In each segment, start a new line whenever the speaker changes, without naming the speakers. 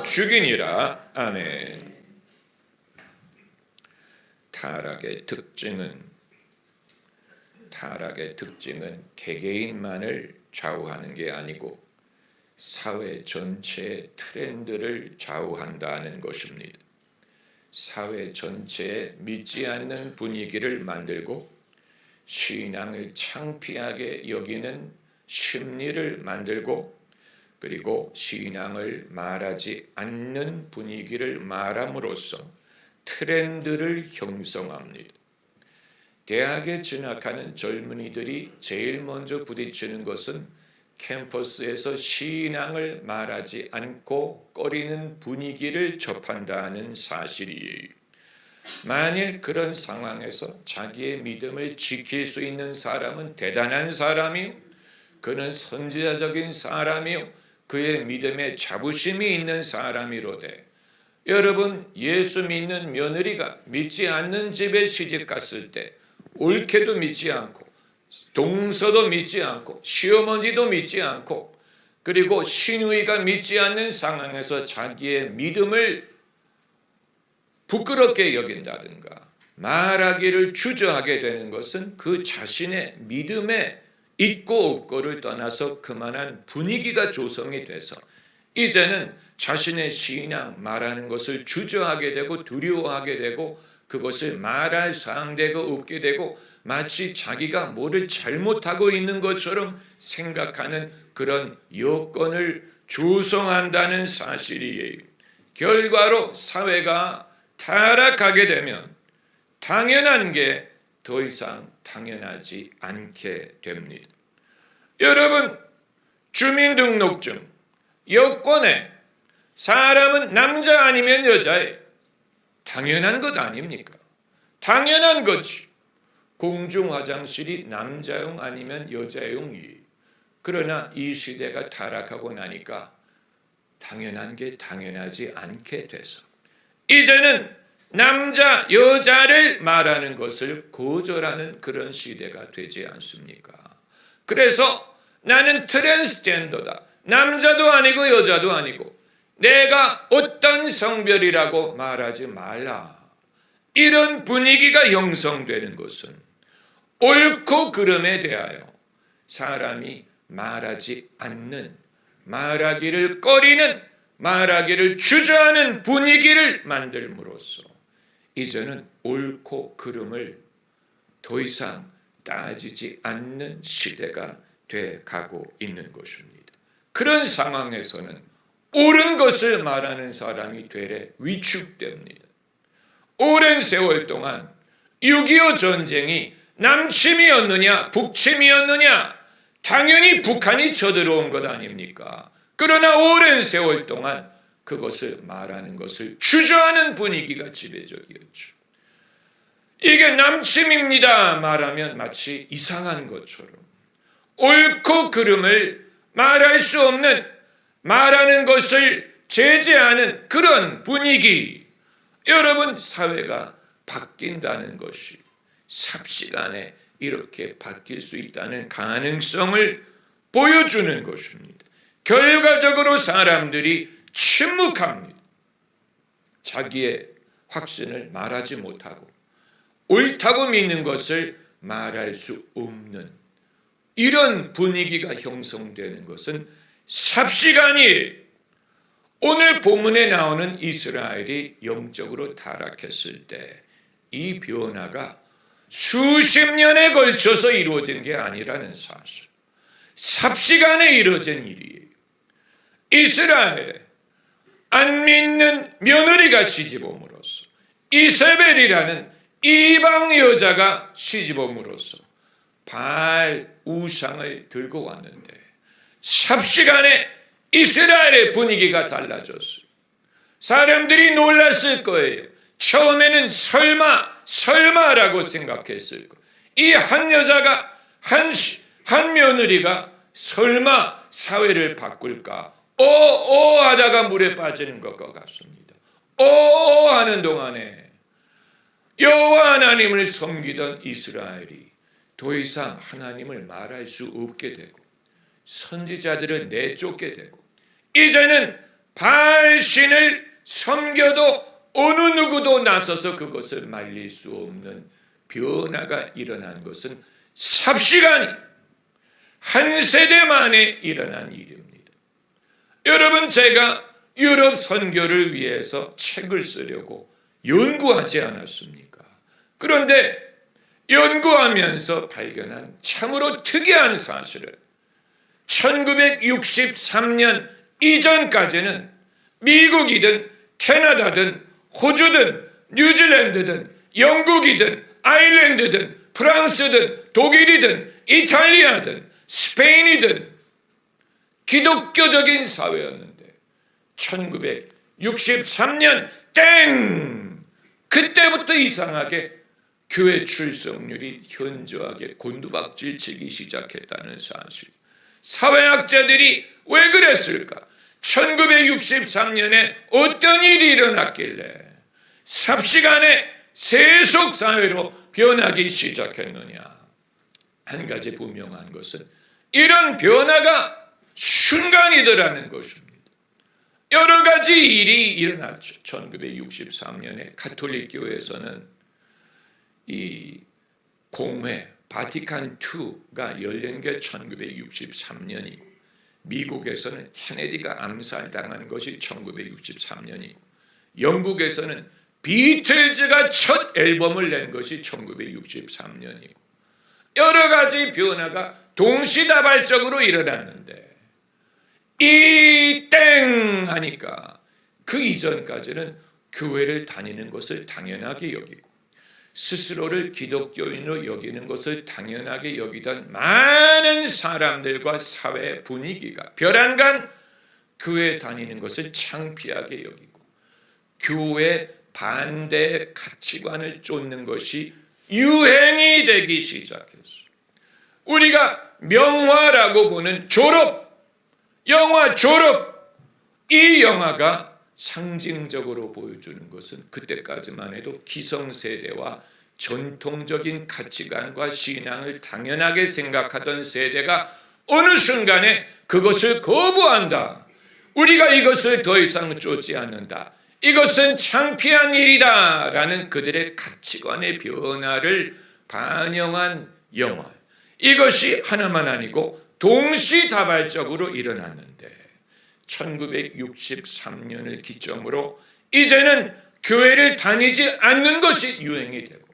죽이니라. 아멘. 타락의 특징은 개개인만을 좌우하는 게 아니고 사회 전체의 트렌드를 좌우한다는 것입니다. 사회 전체에 믿지 않는 분위기를 만들고 신앙을 창피하게 여기는 심리를 만들고, 그리고 신앙을 말하지 않는 분위기를 말함으로써 트렌드를 형성합니다. 대학에 진학하는 젊은이들이 제일 먼저 부딪히는 것은 캠퍼스에서 신앙을 말하지 않고 꺼리는 분위기를 접한다는 사실이에요. 만일 그런 상황에서 자기의 믿음을 지킬 수 있는 사람은 대단한 사람이요, 그는 선지자적인 사람이요, 그의 믿음에 자부심이 있는 사람이로되, 여러분, 예수 믿는 며느리가 믿지 않는 집에 시집 갔을 때 올케도 믿지 않고 동서도 믿지 않고 시어머니도 믿지 않고, 그리고 시누이가 믿지 않는 상황에서 자기의 믿음을 부끄럽게 여긴다든가 말하기를 주저하게 되는 것은 그 자신의 믿음에 있고 없고를 떠나서 그만한 분위기가 조성이 돼서 이제는 자신의 신앙 말하는 것을 주저하게 되고 두려워하게 되고, 그것을 말할 상대가 없게 되고 마치 자기가 뭐를 잘못하고 있는 것처럼 생각하는 그런 여건을 조성한다는 사실이에요. 결과로 사회가 타락하게 되면 당연한 게 더 이상 당연하지 않게 됩니다. 여러분, 주민등록증, 여권에 사람은 남자 아니면 여자예요. 당연한 것 아닙니까? 당연한 거지. 공중 화장실이 남자용 아니면 여자용이에요. 그러나 이 시대가 타락하고 나니까 당연한 게 당연하지 않게 돼서 이제는 남자, 여자를 말하는 것을 거절하는 그런 시대가 되지 않습니까? 그래서 나는 트랜스젠더다. 남자도 아니고 여자도 아니고 내가 어떤 성별이라고 말하지 말라. 이런 분위기가 형성되는 것은 옳고 그름에 대하여 사람이 말하지 않는, 말하기를 꺼리는, 말하기를 주저하는 분위기를 만들므로써 이제는 옳고 그름을 더 이상 따지지 않는 시대가 돼 가고 있는 것입니다. 그런 상황에서는 옳은 것을 말하는 사람이 되레 위축됩니다. 오랜 세월 동안 6.25 전쟁이 남침이었느냐 북침이었느냐, 당연히 북한이 쳐들어온 것 아닙니까? 그러나 오랜 세월 동안 그것을 말하는 것을 주저하는 분위기가 지배적이었죠. 이게 남침입니다 말하면 마치 이상한 것처럼, 옳고 그름을 말할 수 없는, 말하는 것을 제재하는 그런 분위기. 여러분, 사회가 바뀐다는 것이 삽시간에 이렇게 바뀔 수 있다는 가능성을 보여주는 것입니다. 결과적으로 사람들이 침묵합니다. 자기의 확신을 말하지 못하고 옳다고 믿는 것을 말할 수 없는 이런 분위기가 형성되는 것은 삽시간이에요. 오늘 본문에 나오는 이스라엘이 영적으로 타락했을 때 이 변화가 수십 년에 걸쳐서 이루어진 게 아니라는 사실, 삽시간에 이루어진 일이에요. 이스라엘에 안 믿는 며느리가 시집옴으로써, 이세벨이라는 이방 여자가 시집옴으로써 바알 우상을 들고 왔는데 삽시간에 이스라엘의 분위기가 달라졌어요. 사람들이 놀랐을 거예요. 처음에는 설마라고 생각했을 거예요. 이 한 여자가, 한 며느리가 설마 사회를 바꿀까? 하다가 물에 빠지는 것과 같습니다. 하는 동안에 여호와 하나님을 섬기던 이스라엘이 더 이상 하나님을 말할 수 없게 되고 선지자들을 내쫓게 되고 이제는 바알신을 섬겨도 어느 누구도 나서서 그것을 말릴 수 없는 변화가 일어난 것은 삽시간이 한 세대 만에 일어난 일입니다. 여러분, 제가 유럽 선교를 위해서 책을 쓰려고 연구하지 않았습니까? 그런데 연구하면서 발견한 참으로 특이한 사실은 1963년 이전까지는 미국이든 캐나다든 호주든 뉴질랜드든 영국이든 아일랜드든 프랑스든 독일이든 이탈리아든 스페인이든 기독교적인 사회였는데 1963년 땡! 그때부터 이상하게 교회 출석률이 현저하게 곤두박질치기 시작했다는 사실. 사회학자들이 왜 그랬을까? 1963년에 어떤 일이 일어났길래 삽시간에 세속사회로 변하기 시작했느냐? 한 가지 분명한 것은 이런 변화가 순간이더라는 것입니다. 여러 가지 일이 일어났죠. 1963년에 가톨릭 교회에서는 이 공회 바티칸2가 열린 게 1963년이고 미국에서는 케네디가 암살당한 것이 1963년이고 영국에서는 비틀즈가 첫 앨범을 낸 것이 1963년이고 여러 가지 변화가 동시다발적으로 일어났는데 이 땡 하니까 그 이전까지는 교회를 다니는 것을 당연하게 여기고 스스로를 기독교인으로 여기는 것을 당연하게 여기던 많은 사람들과 사회 분위기가 벼랑간 교회 다니는 것을 창피하게 여기고 교회 반대 가치관을 쫓는 것이 유행이 되기 시작했어요. 우리가 명화라고 보는 영화 졸업, 이 영화가 상징적으로 보여주는 것은 그때까지만 해도 기성세대와 전통적인 가치관과 신앙을 당연하게 생각하던 세대가 어느 순간에 그것을 거부한다. 우리가 이것을 더 이상 쫓지 않는다. 이것은 창피한 일이다. 라는 그들의 가치관의 변화를 반영한 영화. 이것이 하나만 아니고 동시다발적으로 일어났는데 1963년을 기점으로 이제는 교회를 다니지 않는 것이 유행이 되고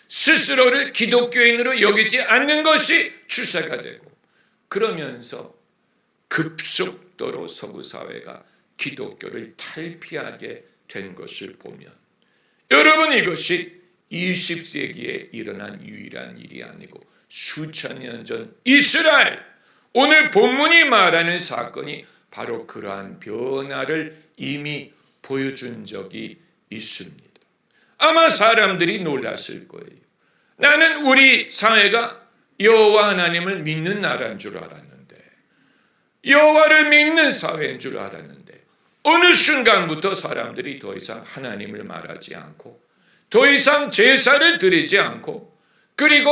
스스로를 기독교인으로 여기지 않는 것이 추세가 되고 그러면서 급속도로 서구 사회가 기독교를 탈피하게 된 것을 보면 여러분 이것이 20세기에 일어난 유일한 일이 아니고 수천 년 전 이스라엘 오늘 본문이 말하는 사건이 바로 그러한 변화를 이미 보여준 적이 있습니다. 아마 사람들이 놀랐을 거예요. 나는 우리 사회가 여호와 하나님을 믿는 나라인 줄 알았는데 여호와를 믿는 사회인 줄 알았는데 어느 순간부터 사람들이 더 이상 하나님을 말하지 않고 더 이상 제사를 드리지 않고 그리고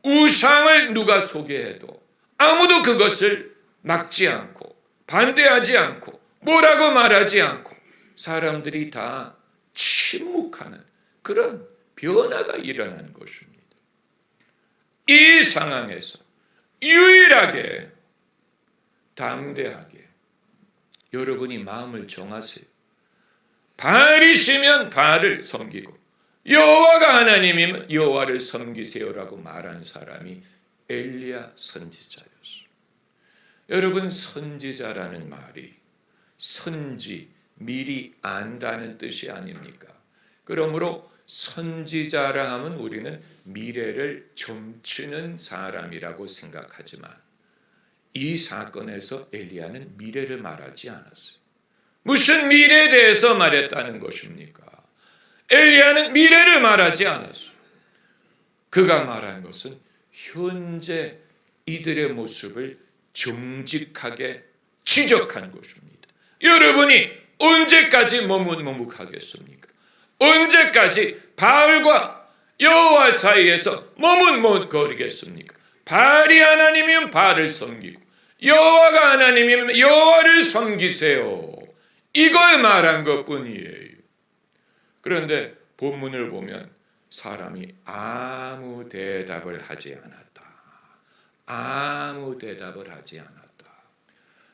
우상을 누가 소개해도 아무도 그것을 막지 않고 반대하지 않고 뭐라고 말하지 않고 사람들이 다 침묵하는 그런 변화가 일어난 것입니다. 이 상황에서 유일하게 담대하게 여러분이 마음을 정하세요. 바알이시면 바알을 섬기고 여호와가 하나님이면 여호와를 섬기세요라고 말한 사람이 엘리야 선지자였어요. 여러분 선지자라는 말이 선지, 미리 안다는 뜻이 아닙니까? 그러므로 선지자라 하면 우리는 미래를 점치는 사람이라고 생각하지만 이 사건에서 엘리야는 미래를 말하지 않았어요. 무슨 미래에 대해서 말했다는 것입니까? 엘리야는 미래를 말하지 않았어요. 그가 말한 것은 현재 이들의 모습을 정직하게 지적한 것입니다. 여러분이 언제까지 머뭇머뭇하겠습니까? 언제까지 바알과 여호와 사이에서 머뭇머뭇거리겠습니까? 바알이 하나님이면 바알을 섬기고 여호와가 하나님이면 여호와를 섬기세요. 이걸 말한 것뿐이에요. 그런데 본문을 보면 사람이 아무 대답을 하지 않았다. 아무 대답을 하지 않았다.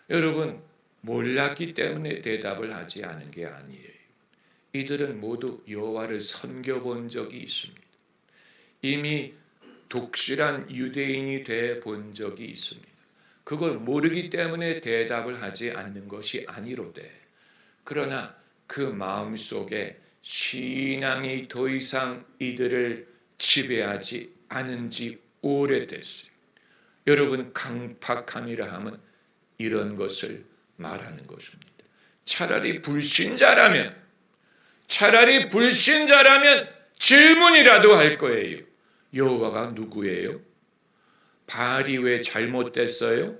여러분, 몰랐기 때문에 대답을 하지 않은 게 아니에요. 이들은 모두 여호와를 섬겨본 적이 있습니다. 이미 독실한 유대인이 돼 본 적이 있습니다. 그걸 모르기 때문에 대답을 하지 않는 것이 아니로되, 그러나 그 마음속에 신앙이 더 이상 이들을 지배하지 않은 지 오래됐어요. 여러분, 강팍함이라 하면 이런 것을 말하는 것입니다. 차라리 불신자라면 질문이라도 할 거예요. 여호와가 누구예요? 바알이 왜 잘못됐어요?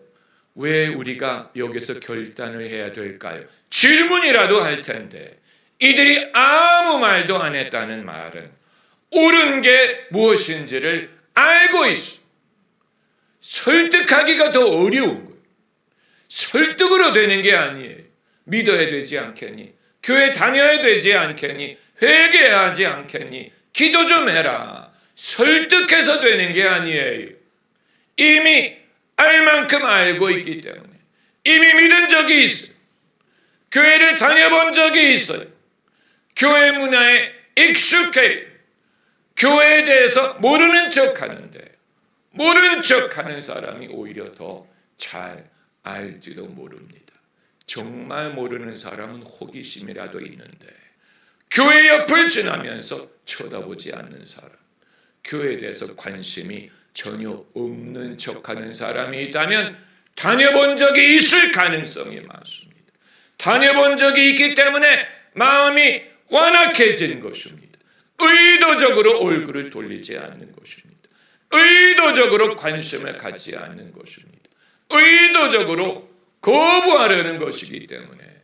왜 우리가 여기서 결단을 해야 될까요? 질문이라도 할 텐데 이들이 아무 말도 안 했다는 말은 옳은 게 무엇인지를 알고 있어. 설득하기가 더 어려운 거예요. 설득으로 되는 게 아니에요. 믿어야 되지 않겠니? 교회 다녀야 되지 않겠니? 회개하지 않겠니? 기도 좀 해라. 설득해서 되는 게 아니에요. 이미 알 만큼 알고 있기 때문에, 이미 믿은 적이 있어요. 교회를 다녀본 적이 있어요. 교회 문화에 익숙해. 교회에 대해서 모르는 척하는데, 모르는 척하는 사람이 오히려 더 잘 알지도 모릅니다. 정말 모르는 사람은 호기심이라도 있는데, 교회 옆을 지나면서 쳐다보지 않는 사람, 교회에 대해서 관심이 전혀 없는 척하는 사람이 있다면 다녀본 적이 있을 가능성이 많습니다. 다녀본 적이 있기 때문에 마음이 완악해진 것입니다. 의도적으로 얼굴을 돌리지 않는 것입니다. 의도적으로 관심을 갖지 않는 것입니다. 의도적으로 거부하려는 것이기 때문에,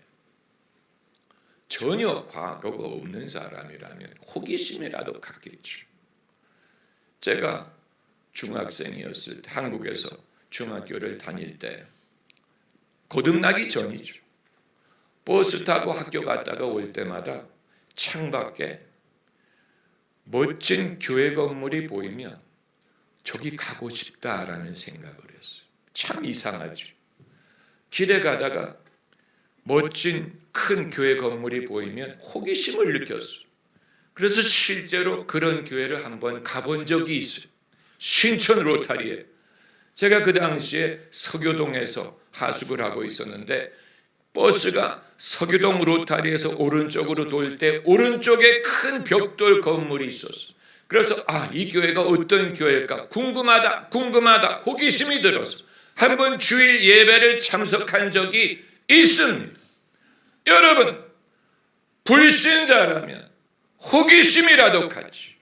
전혀 과거가 없는 사람이라면 호기심이라도 갖겠죠. 제가 중학생이었을 때, 한국에서 중학교를 다닐 때, 거듭나기 전이죠. 버스 타고 학교 갔다가 올 때마다 창밖에 멋진 교회 건물이 보이면 저기 가고 싶다라는 생각을 했어요. 참 이상하죠. 길에 가다가 멋진 큰 교회 건물이 보이면 호기심을 느꼈어요. 그래서 실제로 그런 교회를 한번 가본 적이 있어요. 신천 로타리에. 제가 그 당시에 서교동에서 하숙을 하고 있었는데, 버스가 서교동 로타리에서 오른쪽으로 돌 때 오른쪽에 큰 벽돌 건물이 있었어요. 그래서 이 교회가 어떤 교회일까 궁금하다 호기심이 들어서 한번 주일 예배를 참석한 적이 있습니다. 여러분, 불신자라면 호기심이라도 갖지.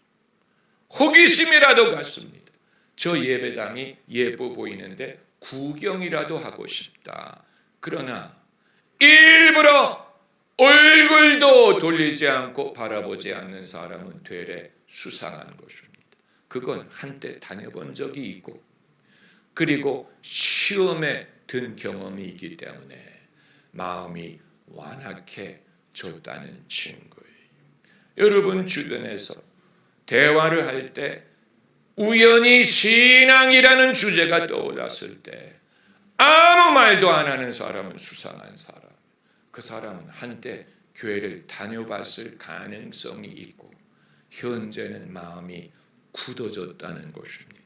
호기심이라도 갖습니다. 저 예배당이 예뻐 보이는데 구경이라도 하고 싶다. 그러나 일부러 얼굴도 돌리지 않고 바라보지 않는 사람은 되레 수상한 것입니다. 그건 한때 다녀본 적이 있고, 그리고 시험에 든 경험이 있기 때문에 마음이 완악해졌다는 증거예요. 여러분 주변에서 대화를 할 때 우연히 신앙이라는 주제가 떠올랐을 때 아무 말도 안 하는 사람은 수상한 사람. 그 사람은 한때 교회를 다녀봤을 가능성이 있고 현재는 마음이 굳어졌다는 것입니다.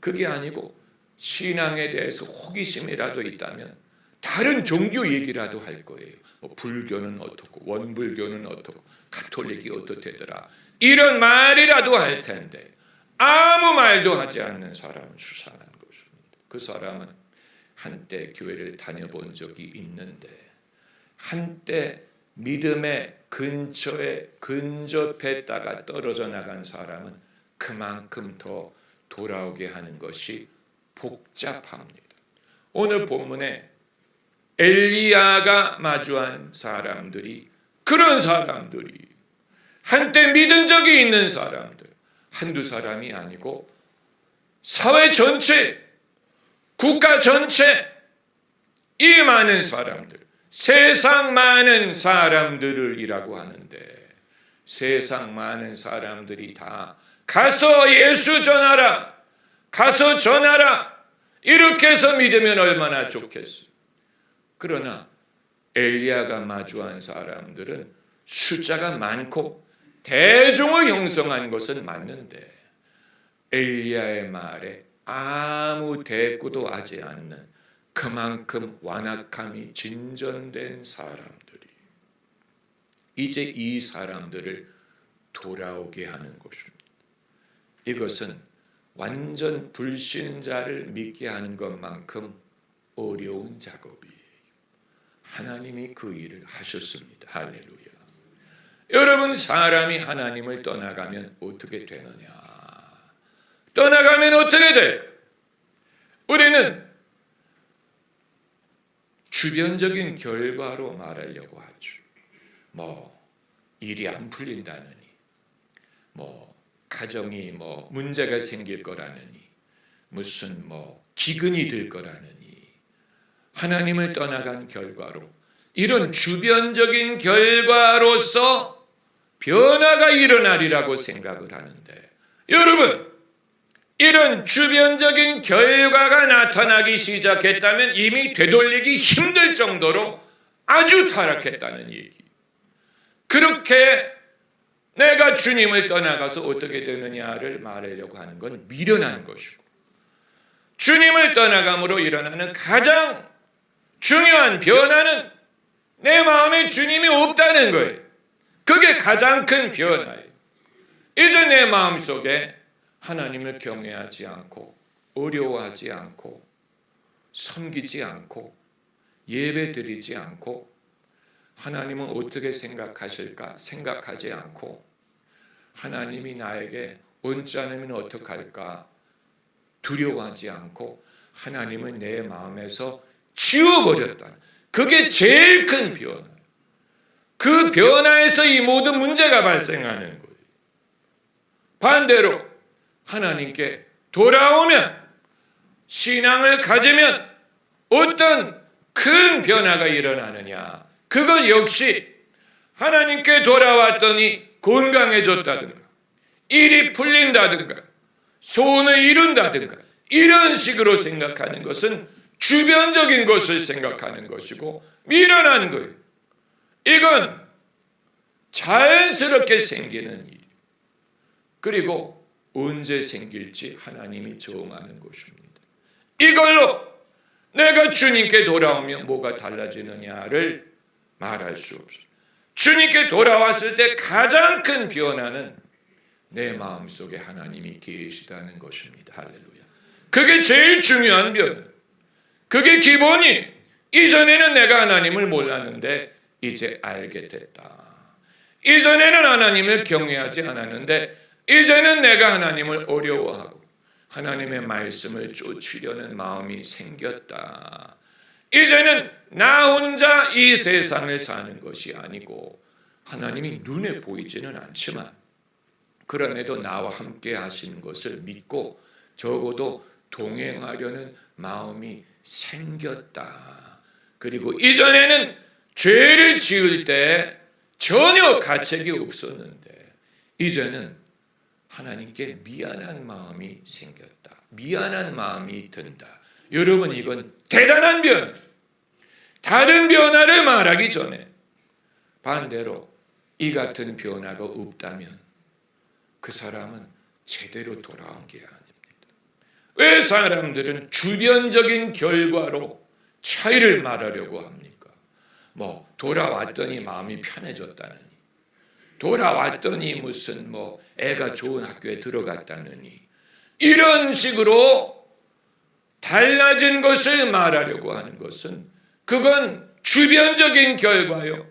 그게 아니고 신앙에 대해서 호기심이라도 있다면 다른 종교 얘기라도 할 거예요. 불교는 어떻고 원불교는 어떻고 가톨릭이 어떻대더라, 이런 말이라도 할 텐데 아무 말도 하지 않는 사람은 수상한 것입니다. 그 사람은 한때 교회를 다녀본 적이 있는데, 한때 믿음의 근처에 근접했다가 떨어져 나간 사람은 그만큼 더 돌아오게 하는 것이 복잡합니다. 오늘 본문에 엘리야가 마주한 사람들이, 그런 사람들이 한때 믿은 적이 있는 사람들, 한두 사람이 아니고 사회 전체, 국가 전체, 이 많은 사람들, 세상 많은 사람들이라고 하는데, 세상 많은 사람들이 다 가서 예수 전하라, 가서 전하라, 이렇게 해서 믿으면 얼마나 좋겠어요. 그러나 엘리야가 마주한 사람들은 숫자가 많고 대중을 형성한 것은 맞는데, 엘리야의 말에 아무 대꾸도 하지 않는 그만큼 완악함이 진전된 사람들이 이제 이 사람들을 돌아오게 하는 것입니다. 이것은 완전 불신자를 믿게 하는 것만큼 어려운 작업이에요. 하나님이 그 일을 하셨습니다. 할렐루야. 여러분, 사람이 하나님을 떠나가면 어떻게 되느냐? 떠나가면 어떻게 될까? 우리는 주변적인 결과로 말하려고 하죠. 일이 안 풀린다느니, 가정이 문제가 생길 거라느니, 무슨 기근이 들 거라느니, 하나님을 떠나간 결과로, 이런 주변적인 결과로서 변화가 일어나리라고 생각을 하는데, 여러분, 이런 주변적인 결과가 나타나기 시작했다면 이미 되돌리기 힘들 정도로 아주 타락했다는 얘기. 그렇게 내가 주님을 떠나가서 어떻게 되느냐를 말하려고 하는 건 미련한 것이고, 주님을 떠나감으로 일어나는 가장 중요한 변화는 내 마음에 주님이 없다는 거예요. 그게 가장 큰 변화예요. 이제 내 마음속에 하나님을 경외하지 않고, 어려워하지 않고, 섬기지 않고, 예배드리지 않고, 하나님은 어떻게 생각하실까 생각하지 않고, 하나님이 나에게 얹지 않으면 어떡할까 두려워하지 않고, 하나님을 내 마음에서 지워버렸다. 그게 제일 큰 변화. 그 변화에서 이 모든 문제가 발생하는 거예요. 반대로 하나님께 돌아오면, 신앙을 가지면 어떤 큰 변화가 일어나느냐? 그것 역시 하나님께 돌아왔더니 건강해졌다든가, 일이 풀린다든가, 소원을 이룬다든가, 이런 식으로 생각하는 것은 주변적인 것을 생각하는 것이고 미련한 거예요. 이건 자연스럽게 생기는 일, 그리고 언제 생길지 하나님이 정하는 것입니다. 이걸로 내가 주님께 돌아오면 뭐가 달라지느냐를 말할 수 없어요. 주님께 돌아왔을 때 가장 큰 변화는 내 마음속에 하나님이 계시다는 것입니다. 할렐루야. 그게 제일 중요한 변화. 그게 기본이. 이전에는 내가 하나님을 몰랐는데 이제 알게 됐다. 이전에는 하나님을 경외하지 않았는데 이제는 내가 하나님을 어려워하고 하나님의 말씀을 쫓으려는 마음이 생겼다. 이제는 나 혼자 이 세상을 사는 것이 아니고, 하나님이 눈에 보이지는 않지만 그럼에도 나와 함께 하시는 것을 믿고 적어도 동행하려는 마음이 생겼다. 그리고 이전에는 죄를 지을 때 전혀 가책이 없었는데 이제는 하나님께 미안한 마음이 생겼다. 미안한 마음이 든다. 여러분, 이건 대단한 변화. 다른 변화를 말하기 전에 반대로 이 같은 변화가 없다면 그 사람은 제대로 돌아온 게 아닙니다. 왜 사람들은 주변적인 결과로 차이를 말하려고 합니까? 돌아왔더니 마음이 편해졌다느니, 돌아왔더니 무슨 애가 좋은 학교에 들어갔다느니, 이런 식으로 달라진 것을 말하려고 하는 것은 그건 주변적인 결과요.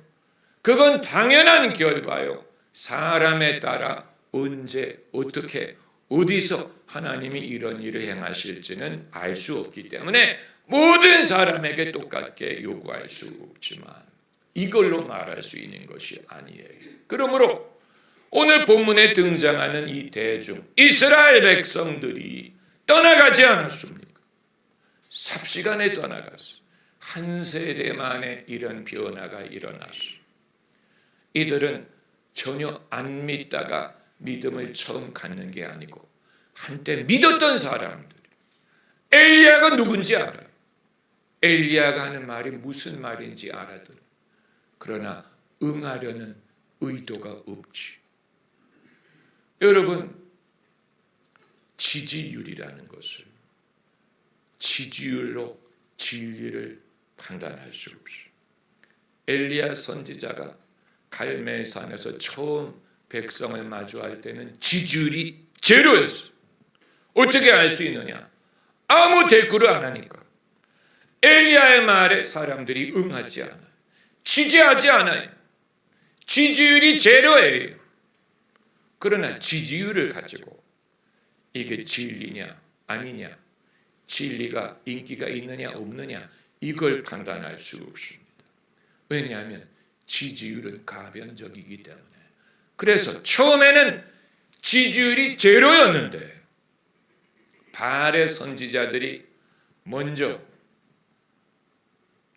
그건 당연한 결과요. 사람에 따라 언제 어떻게 어디서 하나님이 이런 일을 행하실지는 알 수 없기 때문에 모든 사람에게 똑같게 요구할 수 없지만 이걸로 말할 수 있는 것이 아니에요. 그러므로 오늘 본문에 등장하는 이 대중 이스라엘 백성들이 떠나가지 않았습니까? 삽시간에 떠나갔어요. 한 세대 만에 이런 변화가 일어났어. 이들은 전혀 안 믿다가 믿음을 처음 갖는 게 아니고 한때 믿었던 사람들. 엘리야가 누군지 알아요. 엘리야가 하는 말이 무슨 말인지 알아들어. 그러나 응하려는 의도가 없지. 여러분, 지지율이라는 것을 지지율로 진리를 판단할 수 없어요. 엘리야 선지자가 갈멜산에서 처음 백성을 마주할 때는 지지율이 제로였어요. 어떻게 알 수 있느냐? 아무 대꾸를 안 하니까. 엘리야의 말에 사람들이 응하지 않아요. 지지하지 않아요. 지지율이 제로예요. 그러나 지지율을 가지고 이게 진리냐 아니냐, 진리가 인기가 있느냐 없느냐, 이걸 판단할 수 없습니다. 왜냐하면 지지율은 가변적이기 때문에. 그래서 처음에는 지지율이 제로였는데 바알의 선지자들이 먼저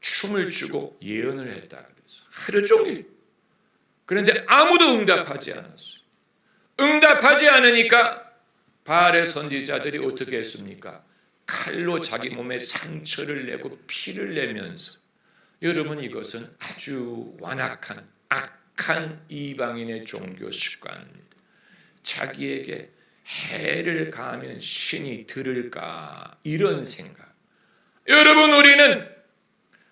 춤을 추고 예언을 했다 그래서 하루 종일. 그런데 아무도 응답하지 않았어요. 응답하지 않으니까 바알의 선지자들이 어떻게 했습니까? 칼로 자기 몸에 상처를 내고 피를 내면서, 여러분, 이것은 아주 완악한 악한 이방인의 종교 습관입니다. 자기에게 해를 가하면 신이 들을까, 이런 생각. 여러분, 우리는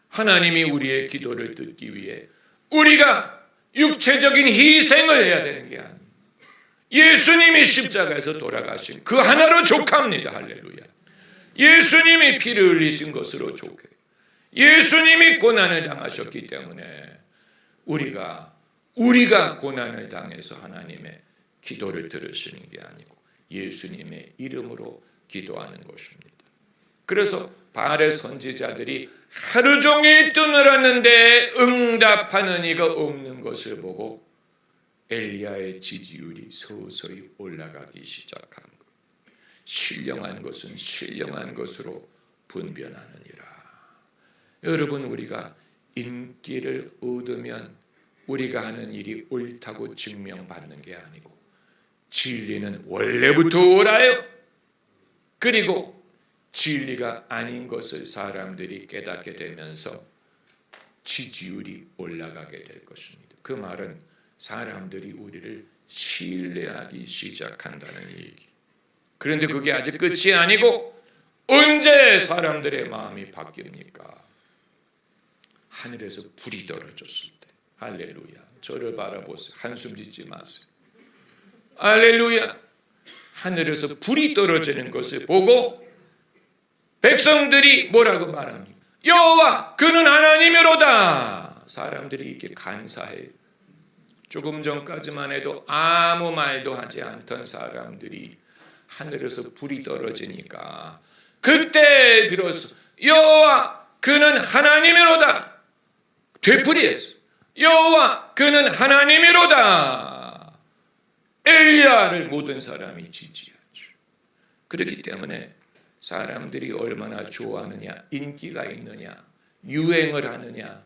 하나님이 우리의 기도를 듣기 위해 우리가 육체적인 희생을 해야 되는 게 아닙니다. 예수님이 십자가에서 돌아가신 그 하나로 족합니다. 할렐루야. 예수님이 피를 흘리신 것으로 족해요. 예수님이 고난을 당하셨기 때문에 우리가 고난을 당해서 하나님의 기도를 들으시는 게 아니고 예수님의 이름으로 기도하는 것입니다. 그래서 바알의 선지자들이 하루 종일 떠들었는데 응답하는 이가 없는 것을 보고 엘리야의 지지율이 서서히 올라가기 시작한 것. 신령한 것은 신령한 것으로 분별하느니라. 여러분, 우리가 인기를 얻으면 우리가 하는 일이 옳다고 증명받는 게 아니고 진리는 원래부터 옳아요. 그리고 진리가 아닌 것을 사람들이 깨닫게 되면서 지지율이 올라가게 될 것입니다. 그 말은 사람들이 우리를 신뢰하기 시작한다는 얘기. 그런데 그게 아직 끝이 아니고 언제 사람들의 마음이 바뀝니까? 하늘에서 불이 떨어졌을 때. 할렐루야. 저를 바라보세요. 한숨 짓지 마세요. 할렐루야. 하늘에서 불이 떨어지는 것을 보고 백성들이 뭐라고 말합니까? 여호와 그는 하나님이로다. 사람들이 이렇게 간사해요. 조금 전까지만 해도 아무 말도 하지 않던 사람들이 하늘에서 불이 떨어지니까 그때 비로소 여호와 그는 하나님이로다. 되풀이했어. 여호와 그는 하나님이로다. 엘리야를 모든 사람이 지지하죠. 그렇기 때문에 사람들이 얼마나 좋아하느냐, 인기가 있느냐, 유행을 하느냐,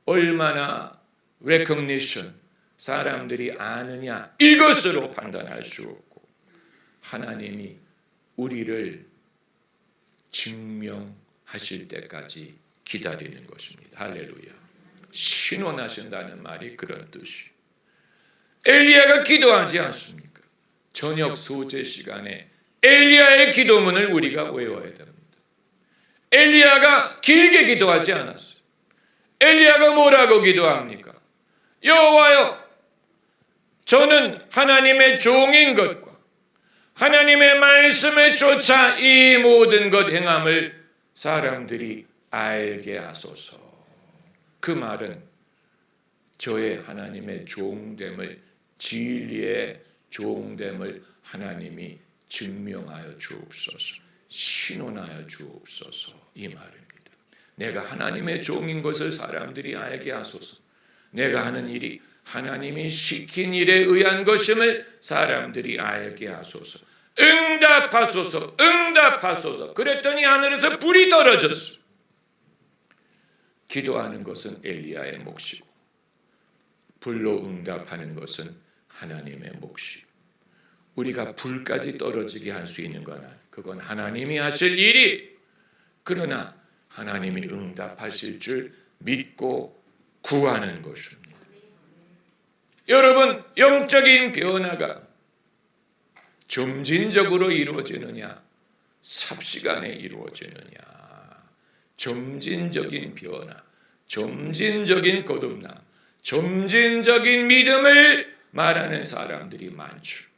얼마나 recognition, 사람들이 아느냐, 이것으로 판단할 수 없고 하나님이 우리를 증명하실 때까지 기다리는 것입니다. 할렐루야. 신원하신다는 말이 그런 뜻이에요. 엘리야가 기도하지 않습니까? 저녁 소제 시간에 엘리야의 기도문을 우리가 외워야 됩니다. 엘리야가 길게 기도하지 않았어요. 엘리야가 뭐라고 기도합니까? 여호와여, 저는 하나님의 종인 것과 하나님의 말씀을 쫓아 이 모든 것 행함을 사람들이 알게 하소서. 그 말은 저의 하나님의 종됨을, 진리의 종됨을 하나님이 증명하여 주옵소서, 신원하여 주옵소서, 이 말입니다. 내가 하나님의 종인 것을 사람들이 알게 하소서. 내가 하는 일이 하나님이 시킨 일에 의한 것임을 사람들이 알게 하소서. 응답하소서, 응답하소서. 그랬더니 하늘에서 불이 떨어졌어. 기도하는 것은 엘리야의 몫이고 불로 응답하는 것은 하나님의 몫이고 우리가 불까지 떨어지게 할 수 있는 건 그건 하나님이 하실 일이, 그러나 하나님이 응답하실 줄 믿고 구하는 것입니다. 여러분, 영적인 변화가 점진적으로 이루어지느냐 삽시간에 이루어지느냐, 점진적인 변화, 점진적인 거듭남, 점진적인 믿음을 말하는 사람들이 많죠.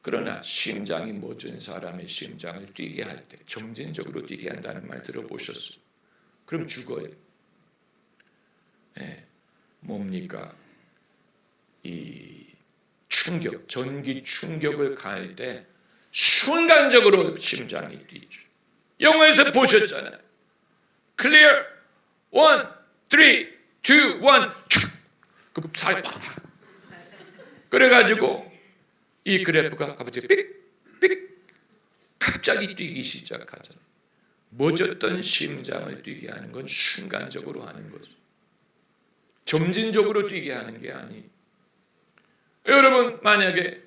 그러나 심장이 멎은 사람의 심장을 뛰게 할 때 점진적으로 뛰게 한다는 말 들어보셨어요? 그럼 죽어요. 네. 뭡니까? 이 충격, 전기 충격을 가할 때 순간적으로 심장이 뛰죠. 영화에서 보셨잖아요. 클리어 1, 3, 2, 1 촥! 그 살 팍! 그래가지고 이 그래프가 갑자기 삑 갑자기 뛰기 시작하잖아요. 멎었던 심장을 뛰게 하는 건 순간적으로 하는 거죠. 점진적으로 뛰게 하는 게 아니에요. 여러분, 만약에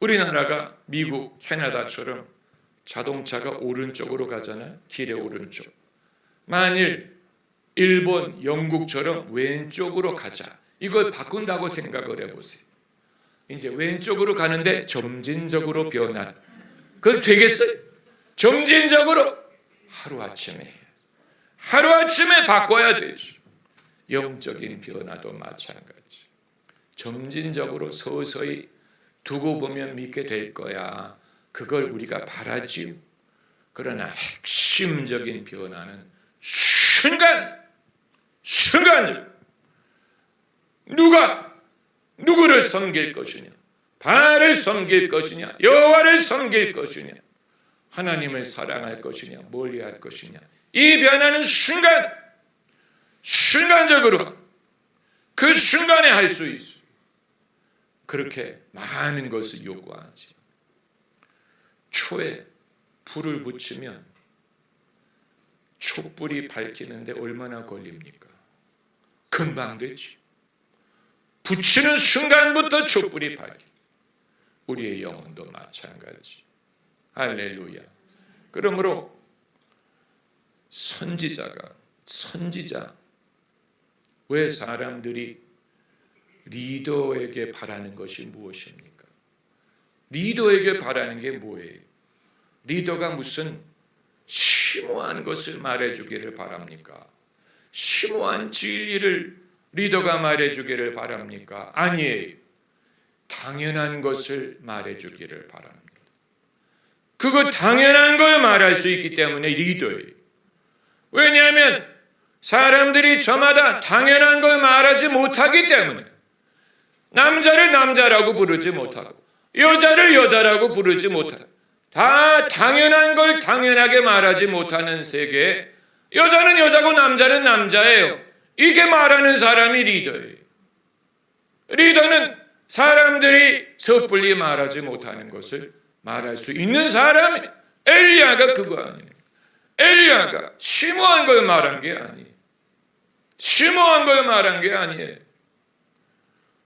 우리나라가 미국, 캐나다처럼 자동차가 오른쪽으로 가잖아요. 길의 오른쪽. 만일 일본, 영국처럼 왼쪽으로 가자. 이걸 바꾼다고 생각을 해보세요. 이제 왼쪽으로 가는데 점진적으로 변한. 그거 되겠어요? 점진적으로 하루아침에. 하루아침에 바꿔야 되죠. 영적인 변화도 마찬가지. 점진적으로 서서히 두고 보면 믿게 될 거야. 그걸 우리가 바라지요. 그러나 핵심적인 변화는 순간적. 누구를 섬길 것이냐? 바알을 섬길 것이냐? 여호와를 섬길 것이냐? 하나님을 사랑할 것이냐? 멀리할 것이냐? 이 변화는 순간적으로 그 순간에 할 수 있어. 그렇게 많은 것을 요구하지. 초에 불을 붙이면 촛불이 밝히는데 얼마나 걸립니까? 금방 되지. 붙이는 순간부터 촛불이 밝혀. 우리의 영혼도 마찬가지. 할렐루야. 그러므로 선지자, 왜 사람들이 리더에게 바라는 것이 무엇입니까? 리더에게 바라는 게 뭐예요? 리더가 무슨 심오한 것을 말해주기를 바랍니까? 심오한 진리를 리더가 말해주기를 바랍니까? 아니에요. 당연한 것을 말해주기를 바랍니다. 그거 당연한 걸 말할 수 있기 때문에 리더예요. 왜냐하면 사람들이 저마다 당연한 걸 말하지 못하기 때문에, 남자를 남자라고 부르지 못하고 여자를 여자라고 부르지 못하고 다 당연한 걸 당연하게 말하지 못하는 세계에 여자는 여자고 남자는 남자예요. 이게 말하는 사람이 리더예요. 리더는 사람들이 섣불리 말하지 못하는 것을 말할 수 있는 사람이. 엘리야가 그거 아니에요. 엘리야가 심오한 걸 말한 게 아니에요. 심오한 걸 말한 게 아니에요.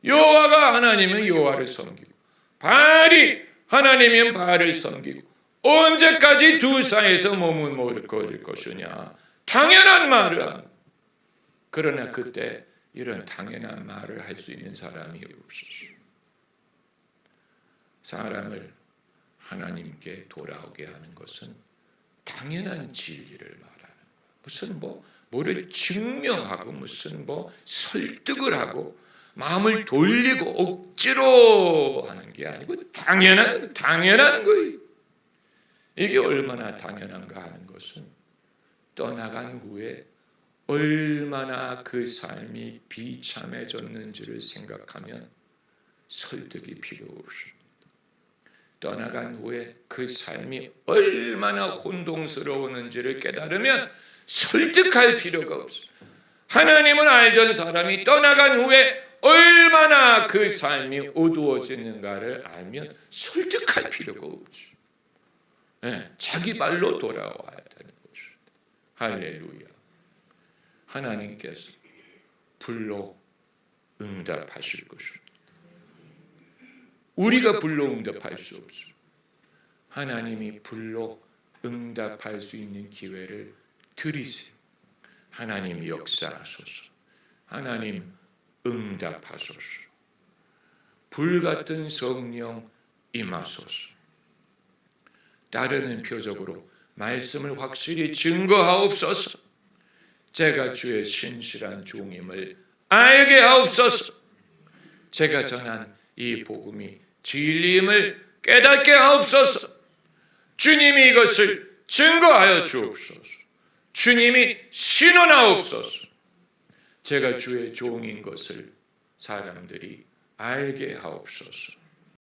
여호와가 하나님은 여호와를 섬기고 바알이 하나님은 바알을 섬기고 언제까지 두 사이에서 몸을 먹을 것이냐. 당연한 말을 하는. 그러나 그때 이런 당연한 말을 할 수 있는 사람이 없었어요. 사람을 하나님께 돌아오게 하는 것은 당연한 진리를 말하는 거예요. 무슨 뭐를 증명하고 무슨 설득을 하고 마음을 돌리고 억지로 하는 게 아니고 당연한 거예요. 이게 얼마나 당연한가 하는 것은 떠나간 후에 얼마나 그 삶이 비참해졌는지를 생각하면 설득이 필요 없습니다. 떠나간 후에 그 삶이 얼마나 혼동스러웠는지를 깨달으면 설득할 필요가 없어요. 하나님을 알던 사람이 떠나간 후에 얼마나 그 삶이 어두워지는가를 알면 설득할 필요가 없죠. 네, 자기 발로 돌아와야 되는 것입니다. 할렐루야. 하나님께서 불로 응답하실 것입니다. 우리가 불로 응답할 수 없습니다. 하나님이 불로 응답할 수 있는 기회를 드리세요. 하나님 역사하소서. 하나님 응답하소서. 불같은 성령 임하소서. 따르는 표적으로 말씀을 확실히 증거하옵소서. 제가 주의 신실한 종임을 알게 하옵소서. 제가 전한 이 복음이 진리임을 깨닫게 하옵소서. 주님이 이것을 증거하여 주옵소서. 주님이 신원하옵소서. 제가 주의 종인 것을 사람들이 알게 하옵소서.